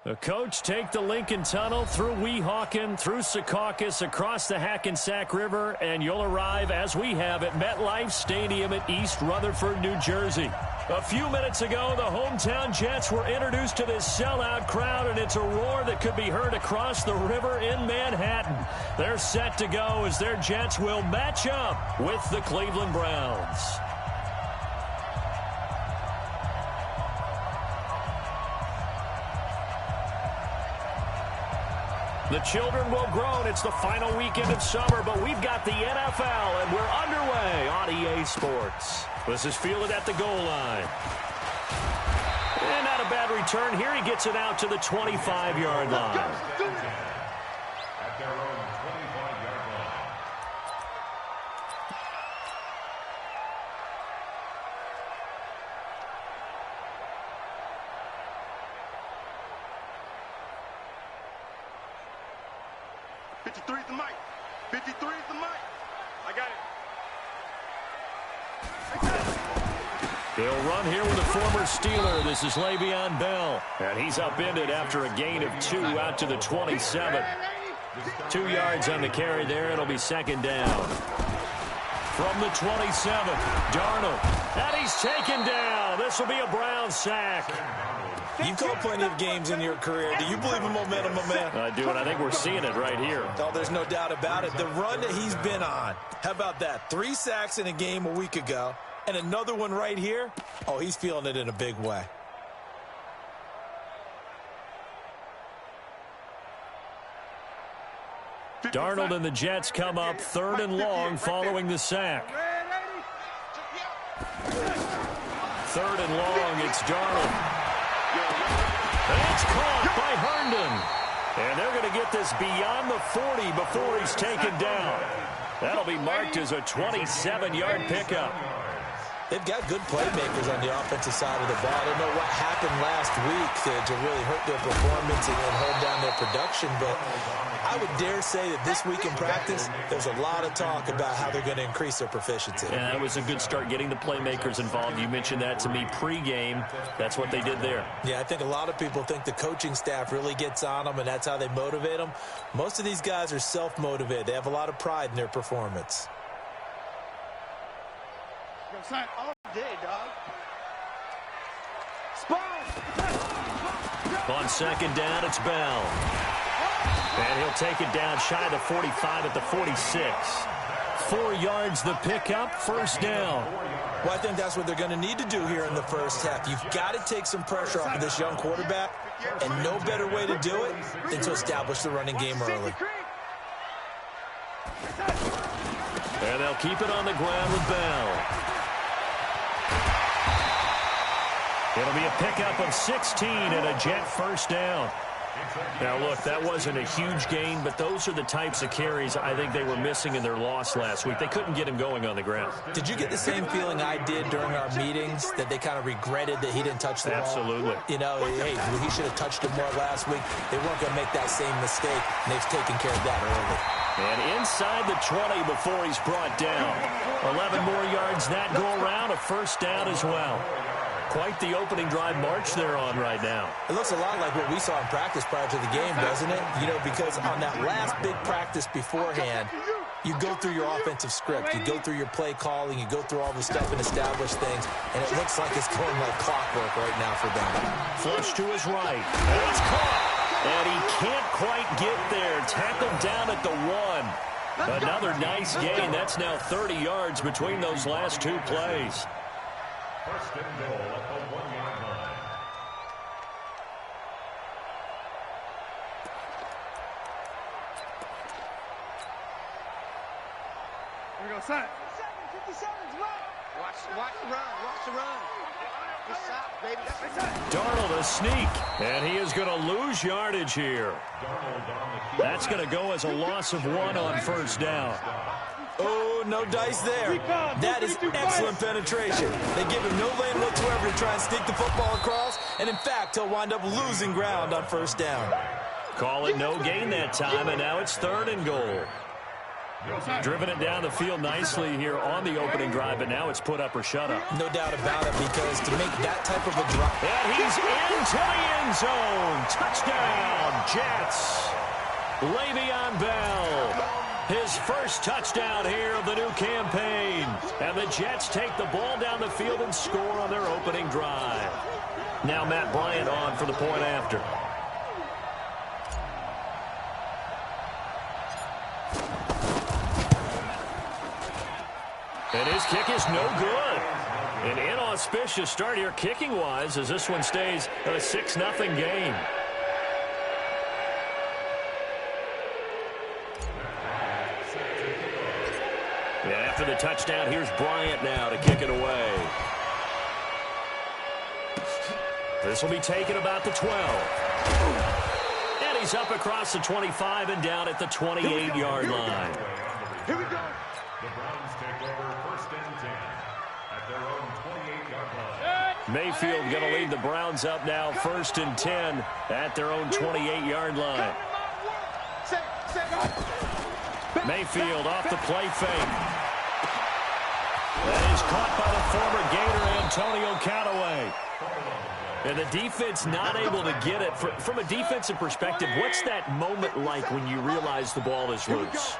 The coach take the Lincoln Tunnel through Weehawken, through Secaucus, across the Hackensack River, and you'll arrive, as we have, at MetLife Stadium at East Rutherford, New Jersey. A few minutes ago, the hometown Jets were introduced to this sellout crowd, and it's a roar that could be heard across the river in Manhattan. They're set to go as their Jets will match up with the Cleveland Browns. The children will groan. It's the final weekend of summer, but we've got the NFL, and we're underway on EA Sports. This is fielded at the goal line. And not a bad return here. He gets it out to the 25-yard line. At their own 25-yard line. '53 is the mic. 53 is the mic. I got it. He'll run here with a former Steeler. This is Le'Veon Bell. And he's upended after a gain of 2 out to the 27. 2 yards on the carry there. It'll be second down. From the 27, Darnold. And he's taken down. This will be a Brown sack. You've called plenty of games in your career. Do you believe in momentum, my man? I do, and I think we're seeing it right here. Oh, there's no doubt about it. The run that he's been on. How about that? 3 sacks in a game a week ago, and another one right here. Oh, he's feeling it in a big way. Darnold and the Jets come up 3rd and long following the sack. 3rd and long, it's Darnold. And it's caught by Herndon. And they're going to get this beyond the 40 before he's taken down. That'll be marked as a 27-yard pickup. They've got good playmakers on the offensive side of the ball. I don't know what happened last week to really hurt their performance and hold down their production, but I would dare say that this week in practice, there's a lot of talk about how they're going to increase their proficiency. Yeah, that was a good start, getting the playmakers involved. You mentioned that to me pregame. That's what they did there. Yeah, I think a lot of people think the coaching staff really gets on them, and that's how they motivate them. Most of these guys are self-motivated. They have a lot of pride in their performance. All day, dog. On second down, it's Bell. And he'll take it down shy of the 45 at the 46. 4 yards the pickup, first down. Well, I think that's what they're going to need to do here in the first half. You've got to take some pressure off of this young quarterback, and no better way to do it than to establish the running game early. And they'll keep it on the ground with Bell. It'll be a pickup of 16 and a Jet first down. Now, look, that wasn't a huge gain, but those are the types of carries I think they were missing in their loss last week. They couldn't get him going on the ground. Did you get the same feeling I did during our meetings, that they kind of regretted that he didn't touch the ball? Absolutely. You know, hey, he should have touched it more last week. They weren't going to make that same mistake, and they've taken care of that early. And inside the 20 before he's brought down. 11 more yards that go around, a first down as well. Quite the opening drive march they're on right now. It looks a lot like what we saw in practice prior to the game, doesn't it? You know, because on that last big practice beforehand, you go through your offensive script. You go through your play calling. You go through all the stuff and establish things. And it looks like it's going like clockwork right now for them. Flush to his right. And he's caught. And he can't quite get there. Tackled down at the 1. Another nice gain. That's now 30 yards between those last 2 plays. First and goal at the 1-yard line. Here we go, son. 57's right. Watch the run. Watch the run. Good shot, baby. Darnold a sneak. And he is going to lose yardage here. That's going to go as a loss of 1 on first down. Oh, no dice there. That is excellent penetration. They give him no lane whatsoever to try and sneak the football across, and in fact, he'll wind up losing ground on first down. Call it no gain that time, and now it's 3rd and goal. Driven it down the field nicely here on the opening drive, but now it's put up or shut up. No doubt about it, because to make that type of a drop. And he's into the end zone. Touchdown, Jets. Le'Veon Bell. His first touchdown here of the new campaign. And the Jets take the ball down the field and score on their opening drive. Now Matt Bryant on for the point after. And his kick is no good. An inauspicious start here kicking-wise as this one stays a 6-0 game. And after the touchdown, here's Bryant now to kick it away. This will be taken about the 12. And he's up across the 25 and down at the 28-yard line. Here we go. The Browns take over 1st and 10 at their own 28-yard line. Mayfield going to lead the Browns up now 1st and 10 at their own 28-yard line. Mayfield off the play fake. That is caught by the former Gator Antonio Callaway. And the defense not able to get it. From a defensive perspective, what's that moment like when you realize the ball is loose?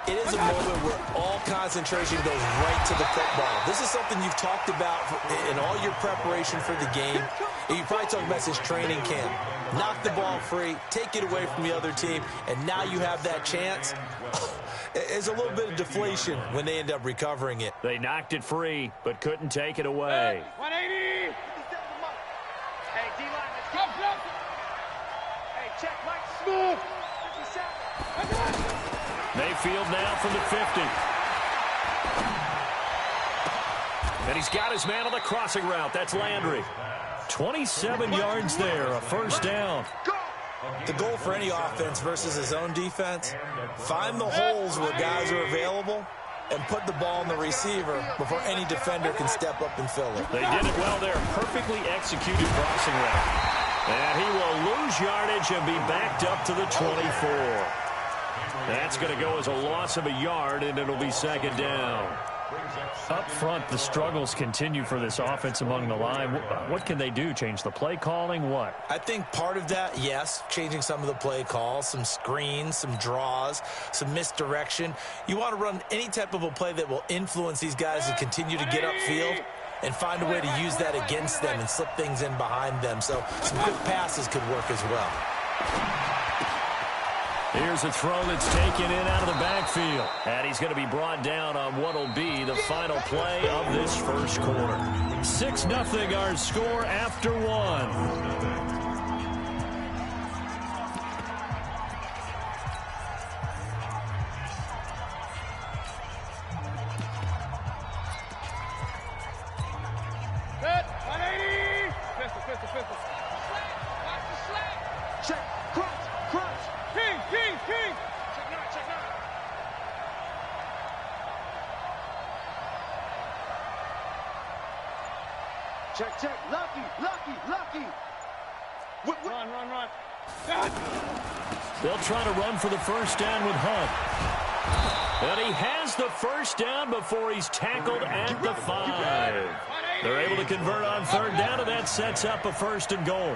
It is a moment where all concentration goes right to the football. This is something you've talked about in all your preparation for the game. And you probably talked about since training camp. Knock the ball free, take it away from the other team, and now you have that chance. It's a little bit of deflation when they end up recovering it. They knocked it free, but couldn't take it away. 180. Hey, D-line, let's go. Hey, check, Mike. Smooth. 57. Mayfield now from the 50. And he's got his man on the crossing route. That's Landry. 27 yards there, a first down. The goal for any offense versus his own defense, find the holes where guys are available and put the ball in the receiver before any defender can step up and fill it. They did it well there. Perfectly executed crossing route. And he will lose yardage and be backed up to the 24. That's going to go as a loss of a yard, and it'll be 2nd down. Up front, the struggles continue for this offense among the line. What can they do? Change the play calling? What? I think part of that, yes, changing some of the play calls, some screens, some draws, some misdirection. You want to run any type of a play that will influence these guys to continue to get upfield and find a way to use that against them and slip things in behind them. So some quick passes could work as well. Here's a throw that's taken in out of the backfield. And he's going to be brought down on what will be the final play of this first quarter. 6-0 our score after 1. Check. Lucky. Run. They'll try to run for the first down with Hunt. And he has the first down before he's tackled at the 5. They're able to convert on 3rd down, and that sets up a 1st and goal.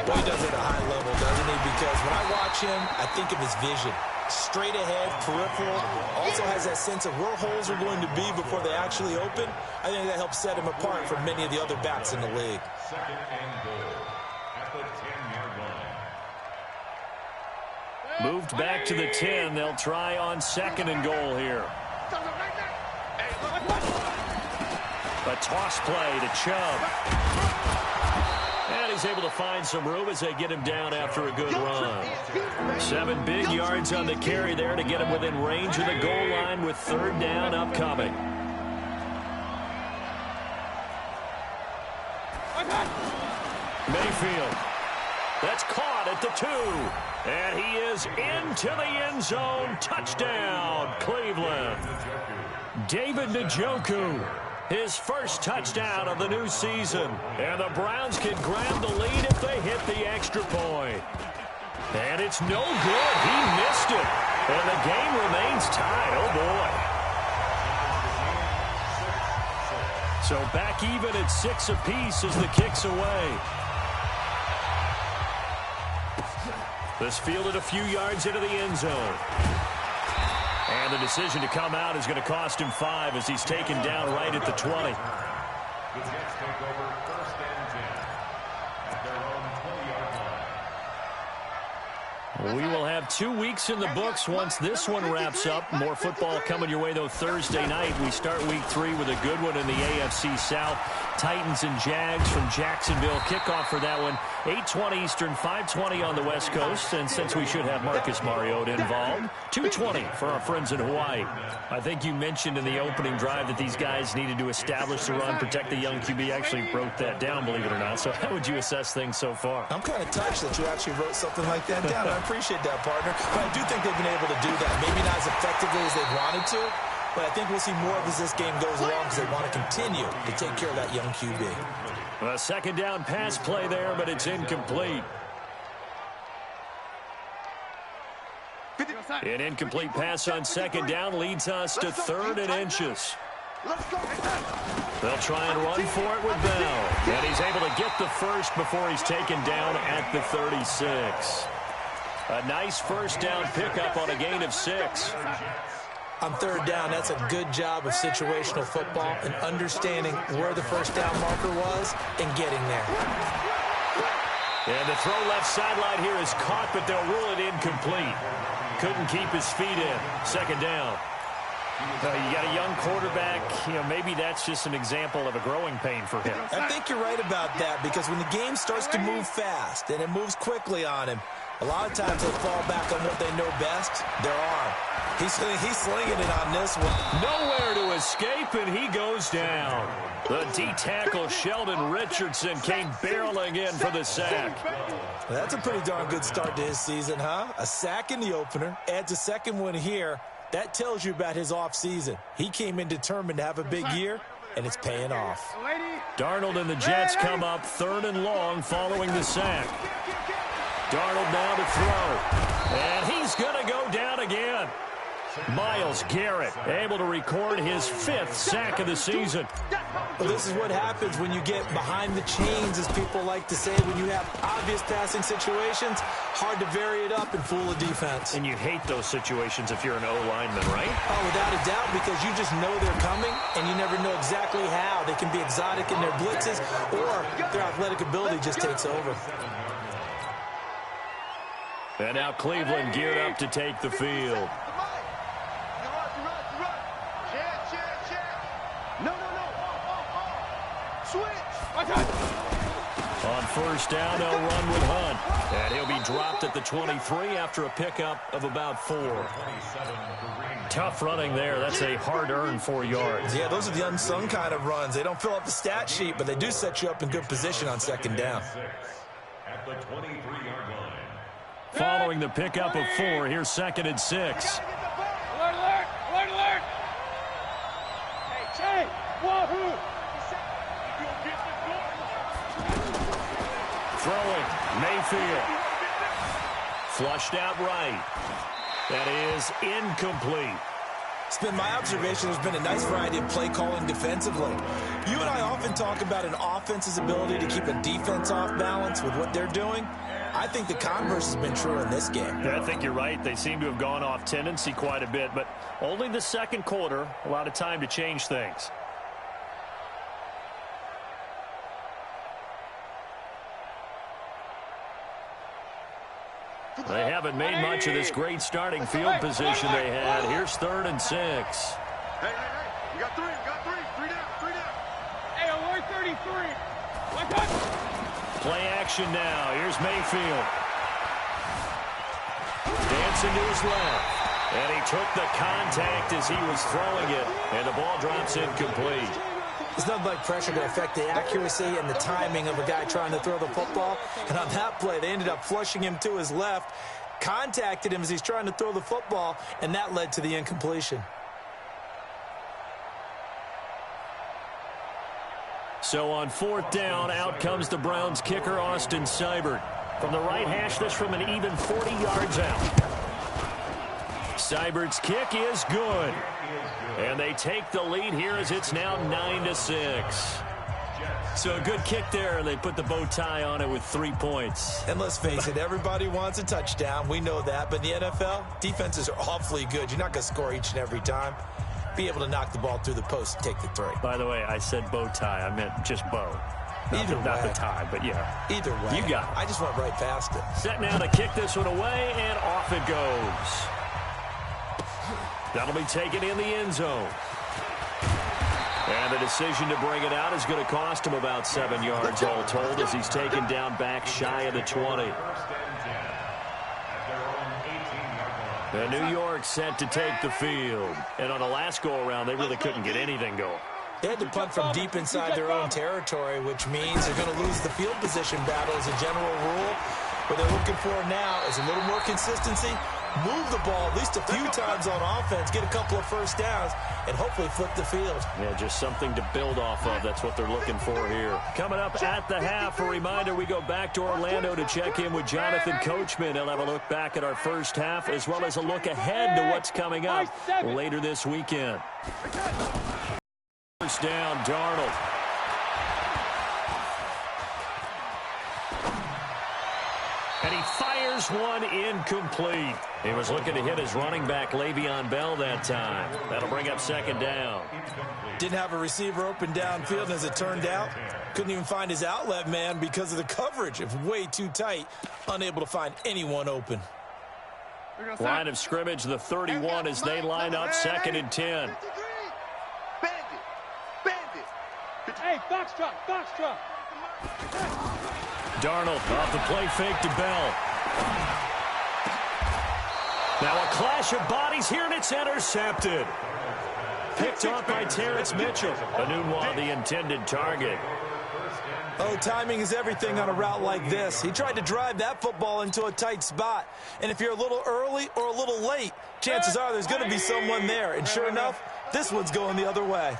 Well, he does it at a high level, doesn't he? Because when I watch him, I think of his vision. Straight ahead, peripheral, also has that sense of where holes are going to be before they actually open. I think that helps set him apart from many of the other backs in the league. 2nd and goal at the 10-yard line. Moved back to the 10. They'll try on 2nd and goal here. A toss play to Chubb. And he's able to find some room as they get him down after a good run. 7 big yards on the carry there to get him within range of the goal line with 3rd down upcoming. Mayfield. That's caught at the 2. And he is into the end zone. Touchdown, Cleveland. David Njoku. His first touchdown of the new season. And the Browns can grab the lead if they hit the extra point. And it's no good. He missed it. And the game remains tied. Oh, boy. So back even at 6 apiece as the kick's away. This fielded a few yards into the end zone. And the decision to come out is going to cost him 5 as he's taken down right at the 20. The Jets take over 1st and 10 at their own 20-yard line. We will have 2 weeks in the books once this one wraps up. More football coming your way, though, Thursday night. We start week 3 with a good one in the AFC South. Titans and Jags from Jacksonville. Kickoff for that one, 8:20 Eastern, 5:20 on the West Coast. And since we should have Marcus Mariota involved, 2:20 for our friends in Hawaii. I think you mentioned in the opening drive that these guys needed to establish the run, protect the young QB. Actually wrote that down, believe it or not. So how would you assess things so far? I'm kind of touched that you actually wrote something like that down. I appreciate that, partner. But I do think they've been able to do that. Maybe not as effectively as they wanted to, but I think we'll see more of as this game goes along because they want to continue to take care of that young QB. A second down pass play there, but it's incomplete. An incomplete pass on second down leads us to 3rd and inches. They'll try and run for it with Bell. And he's able to get the first before he's taken down at the 36. A nice first down pickup on a gain of 6. On 3rd down, that's a good job of situational football and understanding where the first down marker was and getting there. And the throw left sideline here is caught, but they'll rule it incomplete. Couldn't keep his feet in. Second down. You got a young quarterback. Maybe that's just an example of a growing pain for him. I think you're right about that because when the game starts to move fast and it moves quickly on him, a lot of times they fall back on what they know best, their arm. He's slinging it on this one. Nowhere to escape, and he goes down. The D-tackle Sheldon Richardson came barreling in for the sack. That's a pretty darn good start to his season, huh? A sack in the opener, adds a second one here. That tells you about his offseason. He came in determined to have a big year, and it's paying off. Darnold and the Jets come up 3rd and long following the sack. Darnold now to throw. And he's going to go down again. Myles Garrett able to record his 5th sack of the season. Well, this is what happens when you get behind the chains, as people like to say, when you have obvious passing situations. Hard to vary it up and fool a defense. And you hate those situations if you're an O-lineman, right? Oh, without a doubt, because you just know they're coming, and you never know exactly how. They can be exotic in their blitzes, or their athletic ability just takes over. And now Cleveland geared up to take the field. On first down, they'll run with Hunt. And he'll be dropped at the 23 after a pickup of about 4. Tough running there. That's a hard-earned 4 yards. Yeah, those are the unsung kind of runs. They don't fill up the stat sheet, but they do set you up in good position on second down. At the 23-yard line. Following the pickup of 4, here's 2nd and 6. Alert, alert, alert, alert. Hey, Jay, wahoo. Throwing, Mayfield. Flushed out right. That is incomplete. It's been my observation there's been a nice variety of play calling defensively. You and I often talk about an offense's ability to keep a defense off balance with what they're doing. I think the converse has been true in this game. Yeah, I think you're right. They seem to have gone off tendency quite a bit, but only the second quarter, a lot of time to change things. They haven't made much of this great starting field position they had. Here's 3rd and 6. Hey, you got 3, you got 3. 3 down, 3 down. Hey, alert 33. Like that. Play action now. Here's Mayfield. Dancing to his left. And he took the contact as he was throwing it. And the ball drops incomplete. It's nothing like pressure to affect the accuracy and the timing of a guy trying to throw the football. And on that play, they ended up flushing him to his left, contacted him as he's trying to throw the football, and that led to the incompletion. So on 4th down, out comes the Browns kicker, Austin Seibert. From the right hash, this from an even 40 yards out. Seibert's kick is good. And they take the lead here as it's now 9-6. So a good kick there, and they put the bow tie on it with 3 points. And let's face it, everybody wants a touchdown. We know that. But in the NFL, defenses are awfully good. You're not going to score each and every time. Be able to knock the ball through the post and take the 3. By the way, I said bow tie. I meant just bow. Not the tie, but yeah. Either way. You got it. I just went right past it. Set now to kick this one away, and off it goes. That'll be taken in the end zone. And the decision to bring it out is going to cost him about 7 yards all told as he's taken down back shy of the 20. And New York set to take the field. And on the last go-around, they really couldn't get anything going. They had to punt from deep inside their own territory, which means they're going to lose the field position battle as a general rule. What they're looking for now is a little more consistency, move the ball at least a few times on offense, get a couple of first downs, and hopefully flip the field. Yeah, just something to build off of. That's what they're looking for here. Coming up at the half, a reminder, we go back to Orlando to check in with Jonathan Coachman. He'll have a look back at our first half as well as a look ahead to what's coming up later this weekend. First down, Darnold. And he fires one incomplete. He was looking to hit his running back, Le'Veon Bell, that time. That'll bring up second down. Didn't have a receiver open downfield, and as it turned out, couldn't even find his outlet man because of the coverage. It was way too tight, unable to find anyone open. Line of scrimmage, the 31 as they line up second and 10. Hey, Foxtrot, Foxtrot. Darnold off the play fake to Bell. Now a clash of bodies here, and it's intercepted. Picked off by Terrence Mitchell. Anunwa, the intended target. Oh, timing is everything on a route like this. He tried to drive that football into a tight spot. And if you're a little early or a little late, chances are there's going to be someone there. And sure enough, this one's going the other way.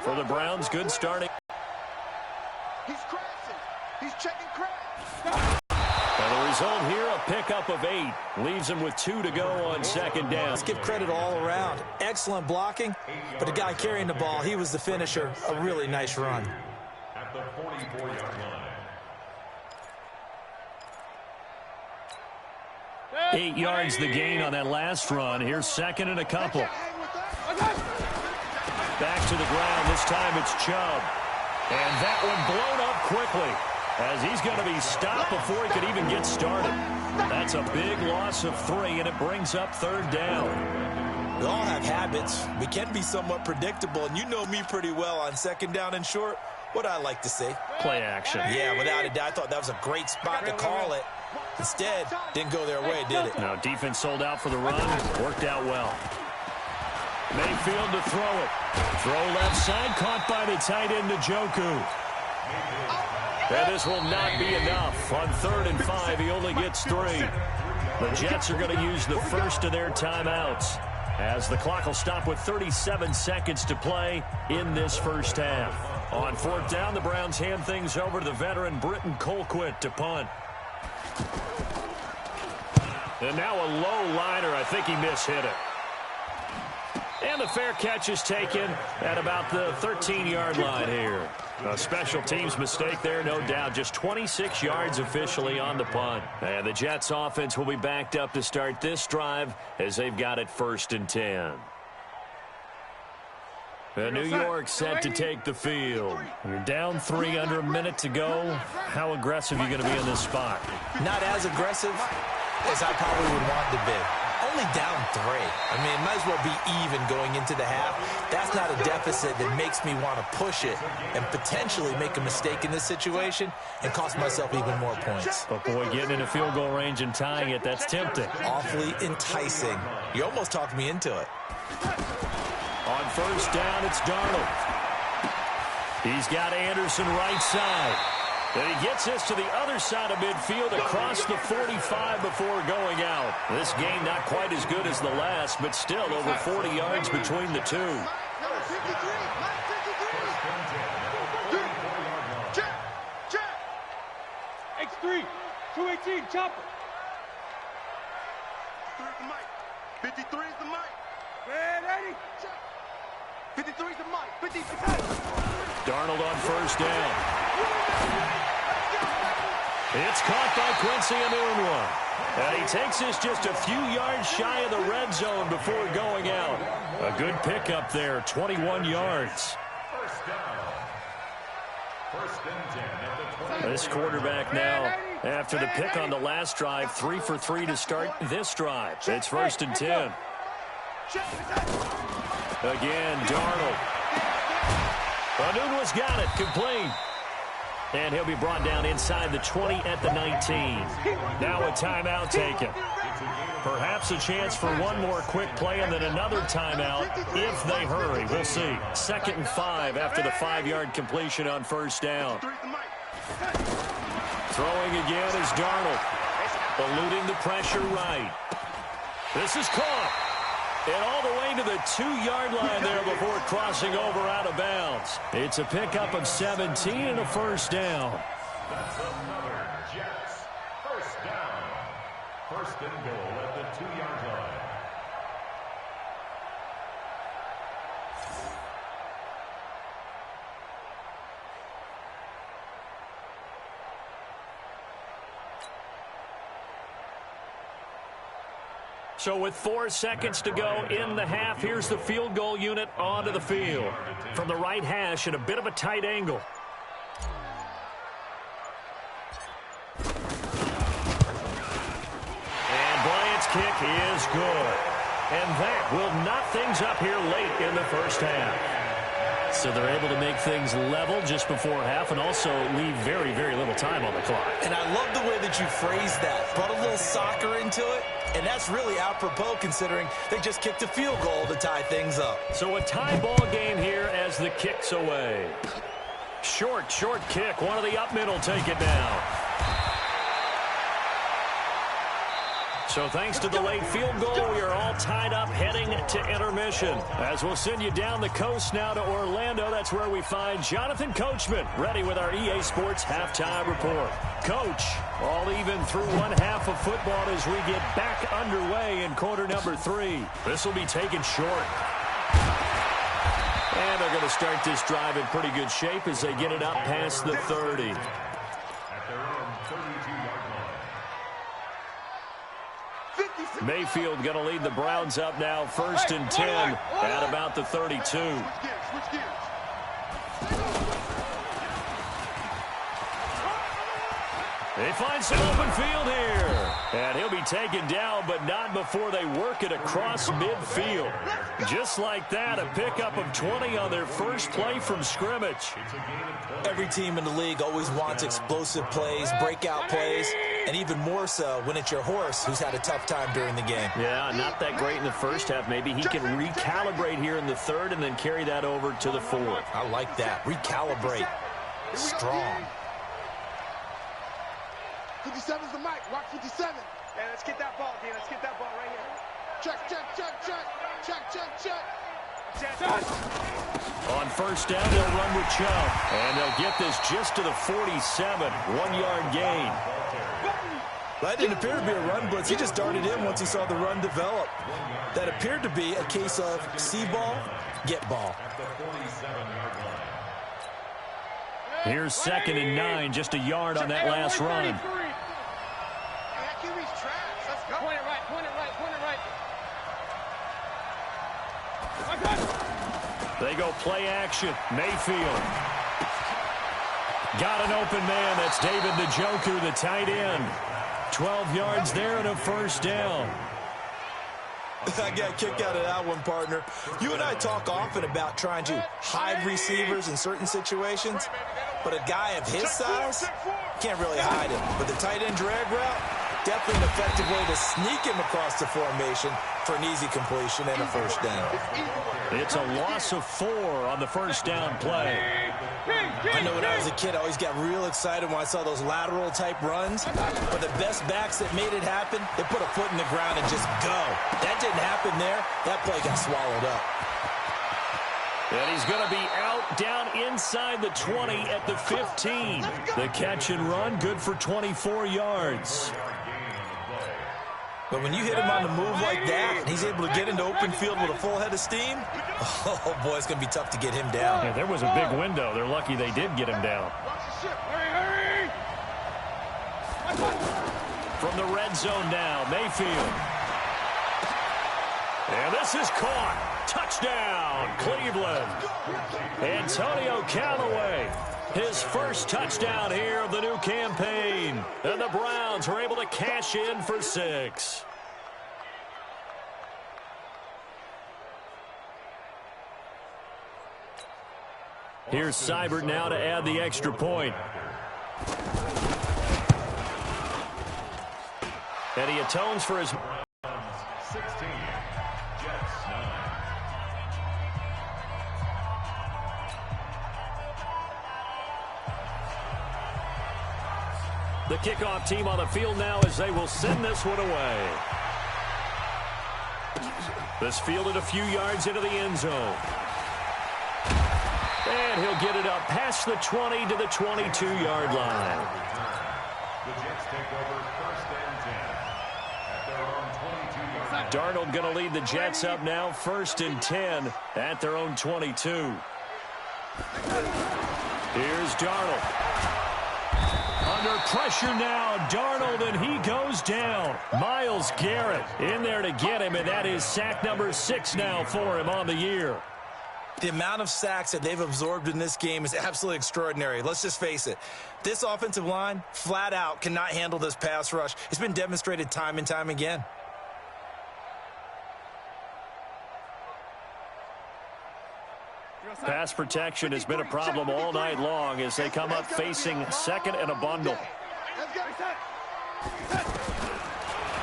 For the Browns, good starting. He's crashing. He's checking crash. And the result here, a pickup of 8. Leaves him with 2 to go on second down. Let's give credit all around. Excellent blocking, but the guy carrying the ball, he was the finisher. A really nice run. At the 44-yard line. 8 yards the gain on that last run. Here's second and a couple. Back to the ground. This time it's Chubb. And that one blown up quickly as he's going to be stopped before he could even get started. That's a big loss of 3, and it brings up third down. We all have habits. We can be somewhat predictable, and you know me pretty well on second down and short. What I like to see. Play action. Yeah, without a doubt. I thought that was a great spot to call it. Instead, didn't go their way, did it? Now, defense sold out for the run. Worked out well. Mayfield to throw it. Throw left side, caught by the tight end, Njoku. And this will not be enough. On 3rd and 5, he only gets 3. The Jets are going to use the first of their timeouts as the clock will stop with 37 seconds to play in this first half. On 4th down, the Browns hand things over to the veteran Britton Colquitt to punt. And now a low liner. I think he mishit it. And the fair catch is taken at about the 13-yard line here. A special teams mistake there, no doubt. Just 26 yards officially on the punt. And the Jets offense will be backed up to start this drive as they've got it 1st and 10. New York set to take the field. You're down 3 under a minute to go. How aggressive are you going to be in this spot? Not as aggressive as I probably would want to be. Only down 3. I mean, it might as well be even going into the half. That's not a deficit that makes me want to push it and potentially make a mistake in this situation and cost myself even more points. But, boy, getting into field goal range and tying it, that's tempting. Awfully enticing. You almost talked me into it. On 1st down, it's Darnold. He's got Anderson right side. And he gets this to the other side of midfield across the 45 before going out. This game not quite as good as the last, but still over 40 yards between the two. X3, 218, chopper. 53 is the mic. Ready? 53 is the mic. 53. Darnold on first down. It's caught by Quincy Enunwa. And he takes this just a few yards shy of the red zone before going out. A good pickup there, 21 yards. First down. First and 10 at the 20. This quarterback now, after the pick on the last drive, 3 for 3 to start this drive. It's first and 10. Again, Darnold. Enunwa's got it, complete. And he'll be brought down inside the 20 at the 19. Now a timeout taken. Perhaps a chance for one more quick play and then another timeout if they hurry. We'll see. 2nd and 5 after the 5-yard completion on first down. Throwing again is Darnold. Eluding the pressure right. This is caught. And all the way to the 2-yard line there before crossing over out of bounds. It's a pickup of 17 and a first down. That's another Jets. First down. First and goal at the 2-yard line. So with 4 seconds to go in the half, here's the field goal unit onto the field. From the right hash at a bit of a tight angle. And Bryant's kick is good. And that will knock things up here late in the first half. So they're able to make things level just before half and also leave very, very little time on the clock. And I love the way that you phrased that. Brought a little soccer into it. And that's really apropos considering they just kicked a field goal to tie things up. So a tie ball game here as the kick's away. Short kick. One of the up middle take it down. So thanks to the late field goal, we are all tied up heading to intermission. As we'll send you down the coast now to Orlando, that's where we find Jonathan Coachman ready with our EA Sports halftime report. Coach, all even through one half of football as we get back underway in quarter number 3. This will be taken short. And they're going to start this drive in pretty good shape as they get it up past the 30. At their own 32-yard line. Mayfield going to lead the Browns up now, first and 10 at about the 32. They find some open field here. And he'll be taken down, but not before they work it across midfield. Just like that, a pickup of 20 on their first play from scrimmage. Every team in the league always wants explosive plays, breakout plays, and even more so when it's your horse who's had a tough time during the game. Yeah, not that great in the first half. Maybe he can recalibrate here in the third and then carry that over to the fourth. I like that. Recalibrate. Strong. 57's the mic. Watch 57. Yeah, let's get that ball, D. Let's get that ball right here. Check. On first down, they'll run with Chubb. And they'll get this just to the 47. 1-yard gain. That didn't appear to be a run blitz. He just darted in once he saw the run develop. That appeared to be a case of see ball, get ball. Here's 2nd and 9, just a yard on that last run. They go play action. Mayfield. Got an open man. That's David Njoku, the tight end. 12 yards there and a first down. I got a kick out of that one, partner. You and I talk often about trying to hide receivers in certain situations, but a guy of his size can't really hide him. But the tight end drag route, definitely an effective way to sneak him across the formation for an easy completion and a first down. It's a loss of 4 on the first down play. I know when I was a kid, I always got real excited when I saw those lateral type runs. But the best backs that made it happen, they put a foot in the ground and just go. That didn't happen there. That play got swallowed up. And he's going to be out down inside the 20 at the 15. The catch and run, good for 24 yards. But when you hit him on the move like that, and he's able to get into open field with a full head of steam, oh, boy, it's going to be tough to get him down. Yeah, there was a big window. They're lucky they did get him down. Hurry, From the red zone now, Mayfield. And this is caught. Touchdown, Cleveland. Antonio Callaway, his first touchdown here of the new campaign. And the Browns are able to cash in for 6. Here's Seibert now to add the extra point. And he atones for his... 16, Jets 9. The kickoff team on the field now as they will send this one away. This fielded a few yards into the end zone. And he'll get it up past the 20 to the 22-yard line. The Jets take over 1st and 10 at their own 22-yard line. Darnold going to lead the Jets up now, 1st and 10 at their own 22. Here's Darnold. Under pressure now, Darnold, and he goes down. Myles Garrett in there to get him, and that is sack number 6 now for him on the year. The amount of sacks that they've absorbed in this game is absolutely extraordinary. Let's just face it. This offensive line, flat out, cannot handle this pass rush. It's been demonstrated time and time again. Pass protection has been a problem all night long as they come up facing 2nd and a bundle.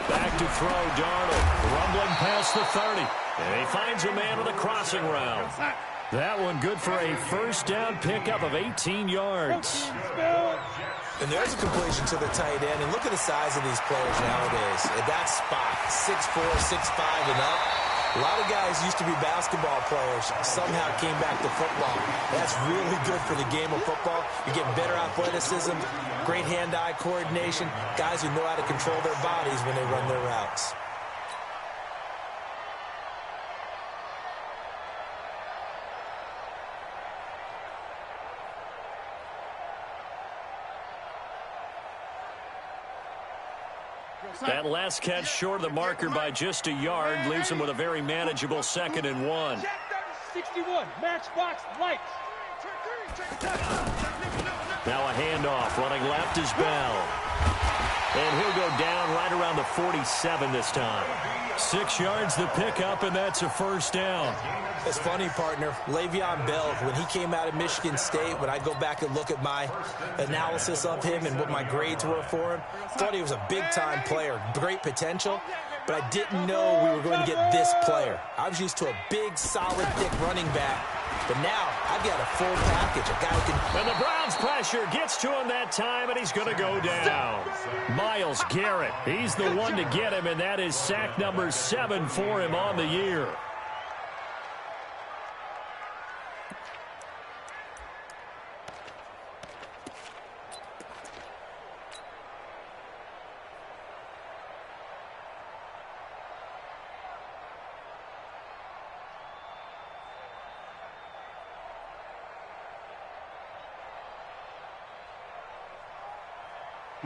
Back to throw, Darnold, rumbling past the 30. And he finds a man on the crossing route. That one good for a 1st down pickup of 18 yards. And there's a completion to the tight end. And look at the size of these players nowadays. At that spot, 6'4", 6'5", and up. A lot of guys used to be basketball players, somehow came back to football. That's really good for the game of football. You get better athleticism, great hand-eye coordination, guys who know how to control their bodies when they run their routes. That last catch short of the marker by just a yard leaves him with a very manageable 2nd and 1. 61, matchbox lights. Now a handoff, running left is Bell. And he'll go down right around the 47 this time. 6 yards the pickup, and that's a 1st down. It's funny, partner. Le'Veon Bell, when he came out of Michigan State, when I go back and look at my analysis of him and what my grades were for him, thought he was a big-time player, great potential, but I didn't know we were going to get this player. I was used to a big, solid, thick running back, but now I've got a full package, a guy who can... And the Browns pressure gets to him that time, and he's going to go down. Myles Garrett, he's the one to get him, and that is sack number 7 for him on the year.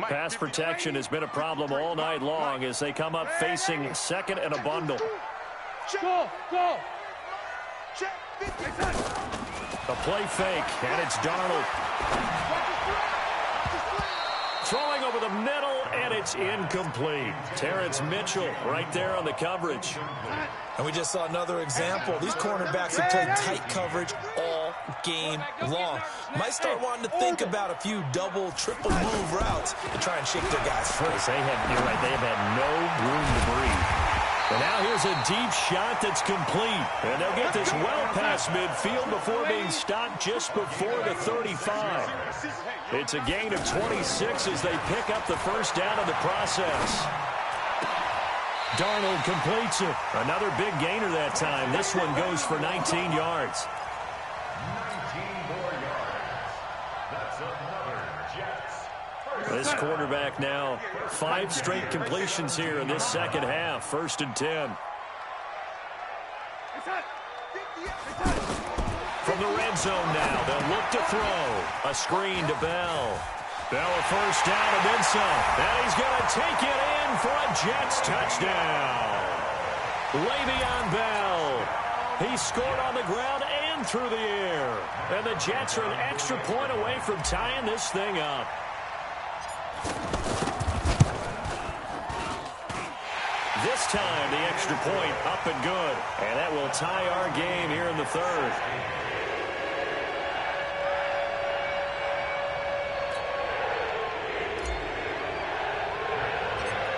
Pass protection has been a problem all night long as they come up facing 2nd and a bundle. Go, go. A play fake, and it's Darnold. Throwing over the middle, and it's incomplete. Terrence Mitchell right there on the coverage. And we just saw another example. These cornerbacks have played tight coverage all game long. Might start wanting to think about a few double, triple move routes to try and shake their guys free. You're right, they have had no room to breathe. And now here's a deep shot that's complete. And they'll get this well past midfield before being stopped just before the 35. It's a gain of 26 as they pick up the 1st down in the process. Darnold completes it. Another big gainer that time. This one goes for 19 yards. 19 more yards. That's another Jets. This quarterback now 5 straight completions here in this second half. 1st and 10. From the red zone now, they'll look to throw. A screen to Bell. Bell a first down and then some. And he's going to take it in for a Jets touchdown. Le'Veon Bell. He scored on the ground and through the air. And the Jets are an extra point away from tying this thing up. This time, the extra point up and good. And that will tie our game here in the 3rd.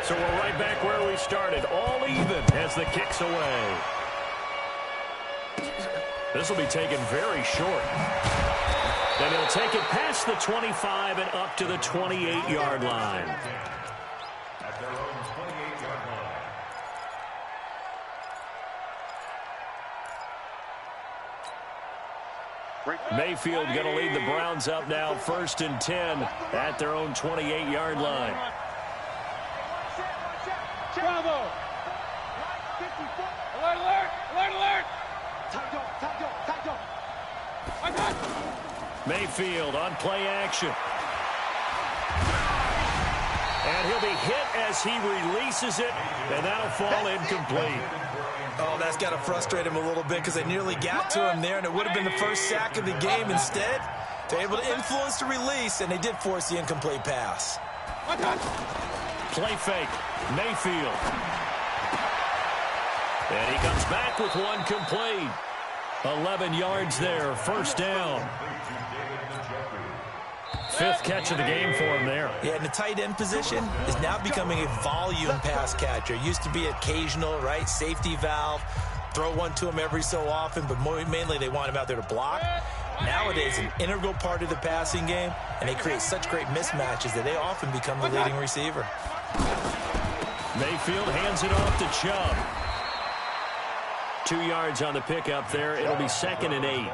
So we're right back where we started, all even as the kick's away. This will be taken very short. Then he'll take it past the 25 and up to the 28-yard line. At their own 28-yard line. Mayfield going to lead the Browns up now, 1st and 10 at their own 28-yard line. Bravo! Alert, alert! Alert, alert! Mayfield on play action. And he'll be hit as he releases it, and that'll fall incomplete. Oh, that's got to frustrate him a little bit because they nearly got to him there, and it would have been the first sack of the game. Instead, they're able to influence the release, and they did force the incomplete pass. Play fake. Mayfield. And he comes back with one complete. 11 yards there, 1st down. 5th catch of the game for him there. Yeah, and the tight end position is now becoming a volume pass catcher. Used to be occasional, right? Safety valve. Throw one to him every so often, but mainly they want him out there to block. Nowadays, an integral part of the passing game, and they create such great mismatches that they often become the leading receiver. Mayfield hands it off to Chubb. 2 yards on the pickup there. It'll be 2nd and 8.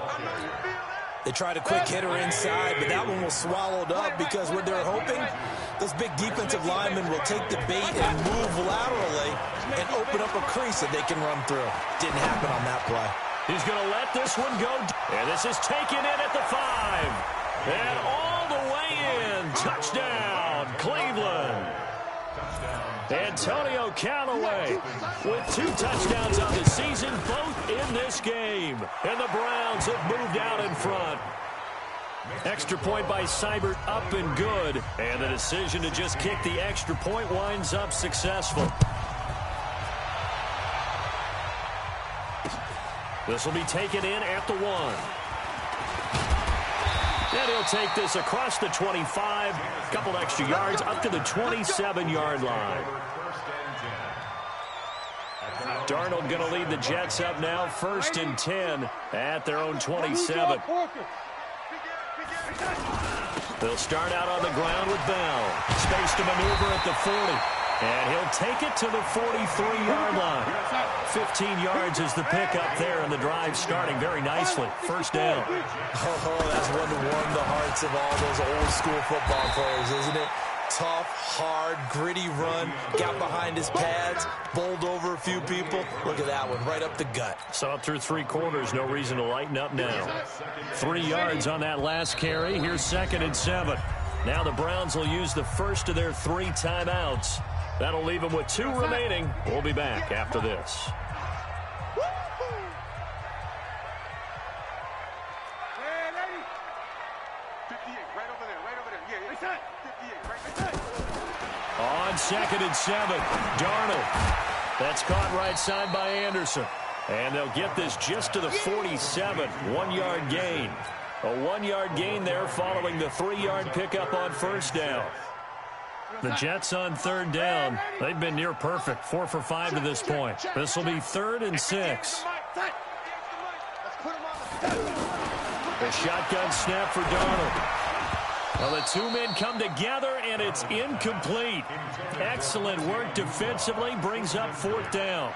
They tried a quick hitter inside, but that one was swallowed up because what they're hoping, those big defensive linemen will take the bait and move laterally and open up a crease that they can run through. Didn't happen on that play. He's going to let this one go. And this is taken in at the 5. And all the way in. Touchdown, Cleveland. Antonio Callaway with 2 touchdowns on the season, both in this game. And the Browns have moved out in front. Extra point by Seibert up and good. And the decision to just kick the extra point winds up successful. This will be taken in at the 1. And he'll take this across the 25, couple extra yards up to the 27-yard line. Darnold going to lead the Jets up now, 1st and 10 at their own 27. They'll start out on the ground with Bell. Space to maneuver at the 40. And he'll take it to the 43-yard line. 15 yards is the pickup there, and the drive starting very nicely. 1st down. Oh, that's one to warm the hearts of all those old-school football players, isn't it? Tough, hard, gritty run. Got behind his pads, bowled over a few people. Look at that one, right up the gut. Saw it through 3 quarters. No reason to lighten up now. 3 yards on that last carry. Here's 2nd and 7. Now the Browns will use the first of their 3 timeouts. That'll leave them with 2 remaining. We'll be back after this. On 2nd and 7, Darnold. That's caught right side by Anderson. And they'll get this just to the 47, 1-yard gain. A 1-yard gain there following the 3-yard pickup on 1st down. The Jets on 3rd down. They've been near perfect, 4 for 5 to this point. This will be 3rd and 6. The shotgun snap for Darnold. Well, the 2 men come together, and it's incomplete. Excellent work defensively, brings up 4th down.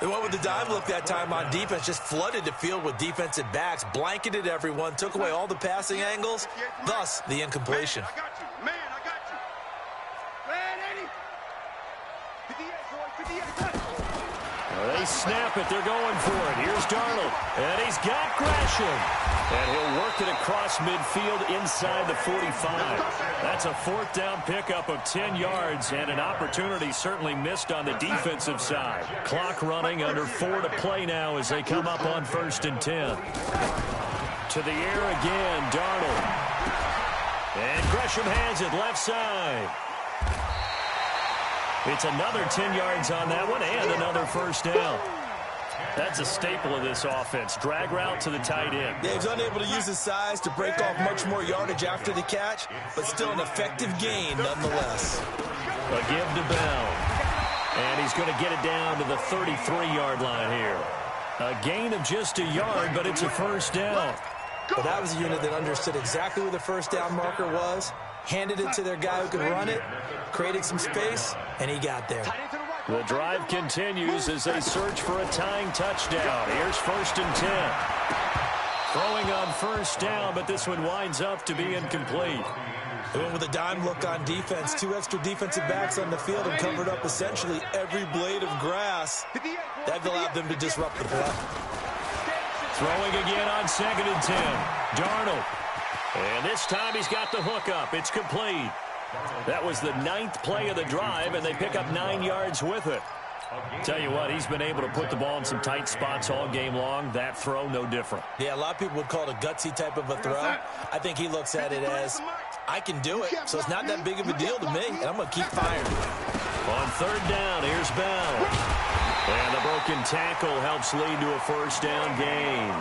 They went with the dive look that time on defense, just flooded the field with defensive backs, blanketed everyone, took away all the passing angles, thus the incompletion. Red 80. 58, boy. 58. They snap it. They're going for it. Here's Darnold. And he's got Gresham. And he'll work it across midfield inside the 45. That's a fourth down pickup of 10 yards and an opportunity certainly missed on the defensive side. Clock running, under 4 to play now as they come up on 1st and 10. To the air again, Darnold. And Gresham has it left side. It's another 10 yards on that one and another first down. That's a staple of this offense. Drag route to the tight end. Yeah, he's unable to use his size to break off much more yardage after the catch, but still an effective gain nonetheless. A give to Bell. And he's going to get it down to the 33-yard line here. A gain of just a yard, but it's a first down. But that was a unit that understood exactly where the first down marker was, handed it to their guy who could run it, created some space, and he got there. The drive continues as they search for a tying touchdown. Here's 1st and 10. Throwing on first down, but this one winds up to be incomplete. They went with a dime look on defense. 2 extra defensive backs on the field and covered up essentially every blade of grass. That allowed them to disrupt the play. Throwing again on 2nd and 10. Darnold. And this time he's got the hook up. It's complete. That was the 9th play of the drive, and they pick up 9 yards with it. Tell you what, he's been able to put the ball in some tight spots all game long. That throw, no different. Yeah, a lot of people would call it a gutsy type of a throw. I think he looks at it as, I can do it, so it's not that big of a deal to me, and I'm going to keep firing. On 3rd down, here's Bell. And the broken tackle helps lead to a first down gain.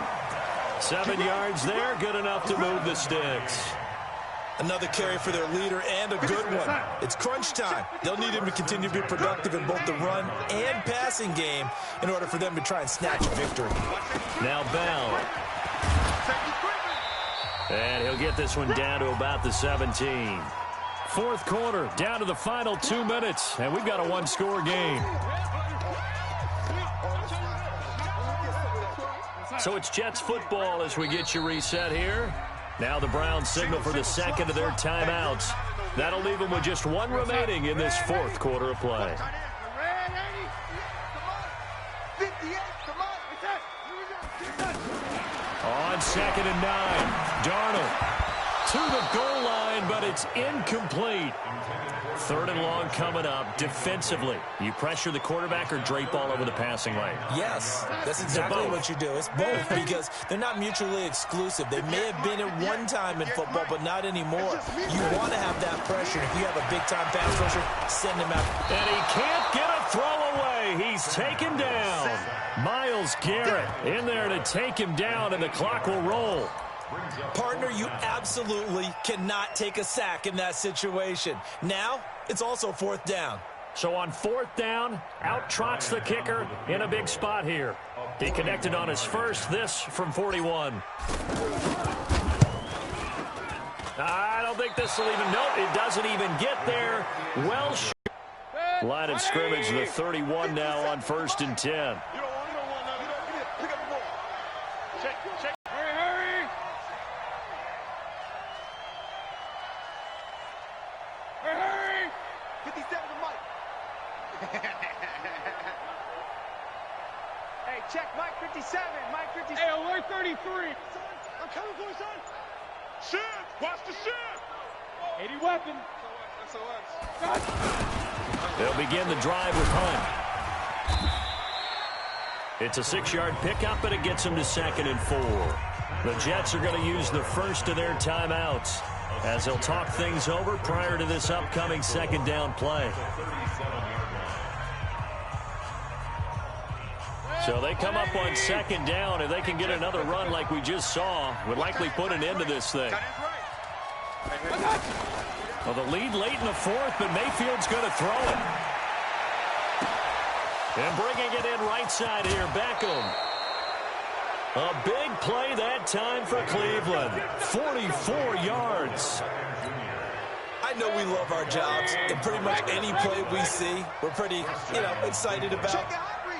7 yards there, good enough to move the sticks. Another carry for their leader and a good one. It's crunch time. They'll need him to continue to be productive in both the run and passing game in order for them to try and snatch a victory. Now Bell. And he'll get this one down to about the 17. 4th quarter, down to the final 2 minutes, and we've got a 1-score game. So it's Jets football as we get you reset here. Now the Browns signal for the second of their timeouts. That'll leave them with just 1 remaining in this 4th quarter of play. On 2nd and 9, Darnold to the goal line, but it's incomplete. 3rd and long coming up. Defensively, you pressure the quarterback or drape all over the passing lane? Yes, that's exactly what you do. It's both because they're not mutually exclusive. They may have been at one time in football, but not anymore. You want to have that pressure. If you have a big-time pass rusher, send him out. And he can't get a throw away. He's taken down. Myles Garrett in there to take him down, and the clock will roll. Partner, you absolutely cannot take a sack in that situation. Now, it's also 4th down. So on 4th down, out trots the kicker in a big spot here. He connected on his first, this from 41. I don't think this will even, nope, it doesn't even get there. Well, line of scrimmage, the 31 now on 1st and 10. Hey, check Mike 57. Mike 57. Hey, alert 33. I'm coming for you, son. Shit! Watch the shit! 80 weapon. SOS. They'll begin the drive with Hunt. It's a 6-yard pickup, but it gets them to 2nd and 4. The Jets are going to use the first of their timeouts as they'll talk things over prior to this upcoming 2nd down play. So they come up on 2nd down. If they can get another run like we just saw, would likely put an end to this thing. Well, the lead late in the 4th, but Mayfield's going to throw it. And bringing it in right side here, Beckham. A big play that time for Cleveland. 44 yards. I know we love our jobs, and pretty much any play we see, we're pretty, excited about.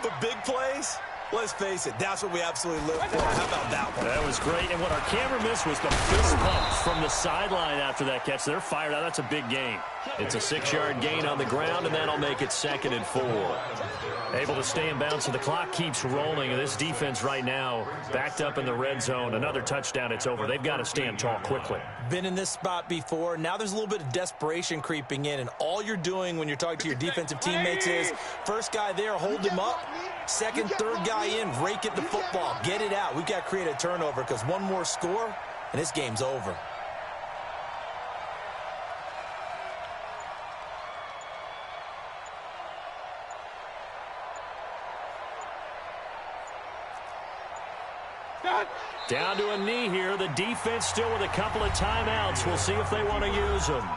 But big plays, Let's face it, that's what we absolutely live for. How about that one? That was great. And what our camera missed was the fist pump from the sideline after that catch. They're fired out. That's a big gain. It's a 6-yard gain on the ground, and that'll make it 2nd and 4. Able to stay in bounds, so the clock keeps rolling. And this defense right now backed up in the red zone. Another touchdown, it's over. They've got to stand tall quickly. Been in this spot before. Now there's a little bit of desperation creeping in, and all you're doing when you're talking to your defensive teammates is first guy there, hold him up. Second, third guy in, rake at the football. Get it out. We've got to create a turnover because one more score, and this game's over. Down to a knee here. The defense still with a couple of timeouts. We'll see if they want to use them.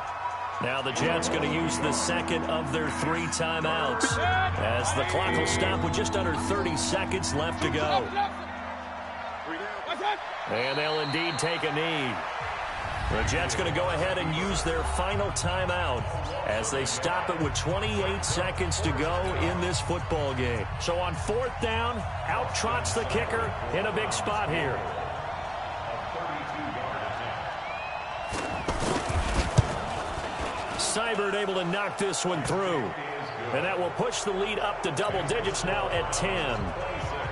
Now the Jets going to use the second of their 3 timeouts as the clock will stop with just under 30 seconds left to go. And they'll indeed take a knee. The Jets going to go ahead and use their final timeout as they stop it with 28 seconds to go in this football game. So on 4th down, out trots the kicker in a big spot here. Seibert able to knock this one through. And that will push the lead up to double digits now at 10.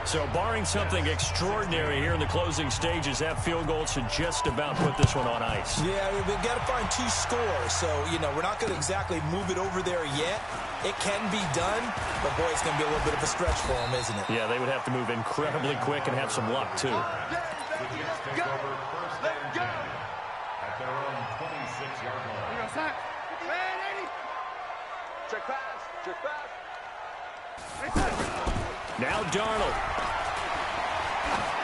So barring something extraordinary here in the closing stages, that field goal should just about put this one on ice. Yeah, we've got to find 2 scores. So, you know, we're not going to exactly move it over there yet. It can be done, but, boy, it's going to be a little bit of a stretch for them, isn't it? Yeah, they would have to move incredibly quick and have some luck, too. Take over 1st and 10 at their own 26-yard line. Check pass. Check pass. Now Darnold.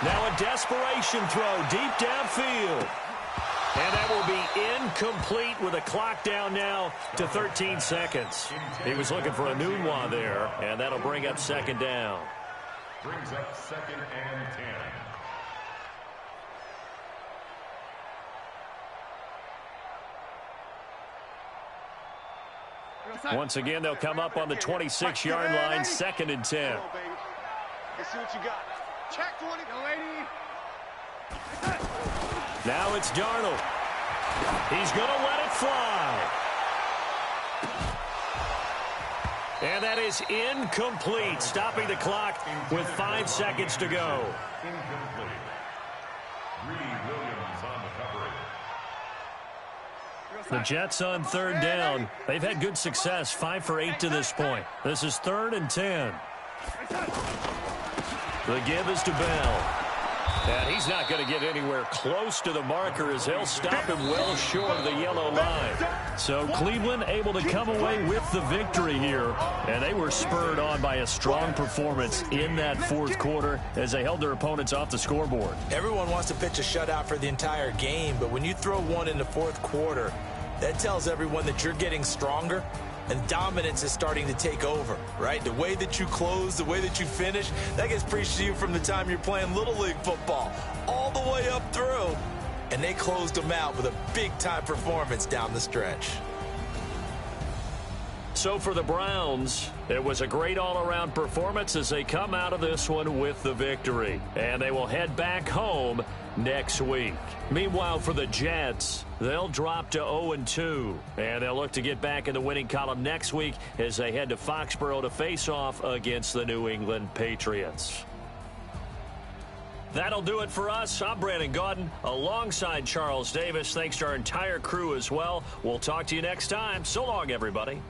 Now a desperation throw deep downfield. And that will be incomplete with a clock down now to 13 seconds. He was looking for a Nunwa there, and that'll bring up 2nd down. Brings up 2nd and 10. Once again, they'll come up on the 26-yard line, 2nd and 10. Let's see what you got. Check 20. Go, lady. Now it's Darnold. He's going to let it fly. And that is incomplete, stopping the clock with 5 seconds to go. Incomplete. Reedy Williams on the coverage. The Jets on 3rd down. They've had good success, 5 for 8 to this point. This is 3rd and 10. The give is to Bell. And he's not going to get anywhere close to the marker as he'll stop him well short of the yellow line. So Cleveland able to come away with the victory here. And they were spurred on by a strong performance in that 4th quarter as they held their opponents off the scoreboard. Everyone wants to pitch a shutout for the entire game, but when you throw one in the 4th quarter, that tells everyone that you're getting stronger and dominance is starting to take over, right? The way that you close, the way that you finish, that gets preached to you from the time you're playing Little League football all the way up through. And they closed them out with a big-time performance down the stretch. So for the Browns, it was a great all-around performance as they come out of this one with the victory. And they will head back home next week. Meanwhile, for the Jets, they'll drop to 0-2. And they'll look to get back in the winning column next week as they head to Foxborough to face off against the New England Patriots. That'll do it for us. I'm Brandon Gaudin alongside Charles Davis. Thanks to our entire crew as well. We'll talk to you next time. So long, everybody.